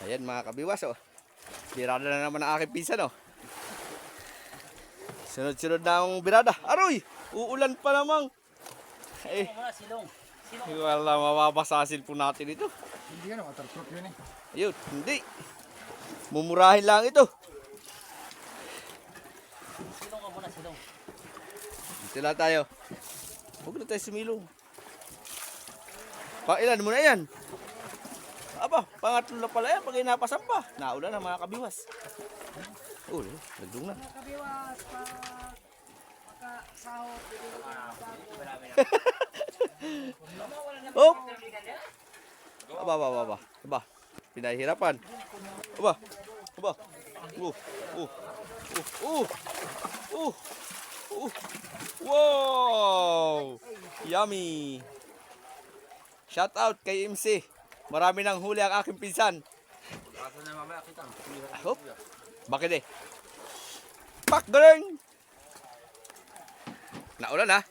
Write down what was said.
Ayan mga kabiwas oh. Birada na naman ang aking pinsan oh. Sunod-sunod na ang birada. Aroy! Uulan pa namang. Eh, Silong. wala mababasasin po natin ito. Hindi yan, waterproof yun eh. Ayun, hindi. Mumurahin lang ito. Silong ka muna, silong. Dito lang tayo. Huwag na tayo sumilong. Ilan mo na yan? Aba, pangatlo na pala yan pag inapasan pa. Naulan na mga kabiwas. Oh, nagdung na. Mga kabiwas, pagkasahod, Oh! Aba, aba, aba, aba. Aba, pinahihirapan. Aba, aba. Wow! Yummy! Shout out kay MC. Marami nang huli ang aking pinsan. Hop. Bakit eh? Pak, galing! Naulan ha?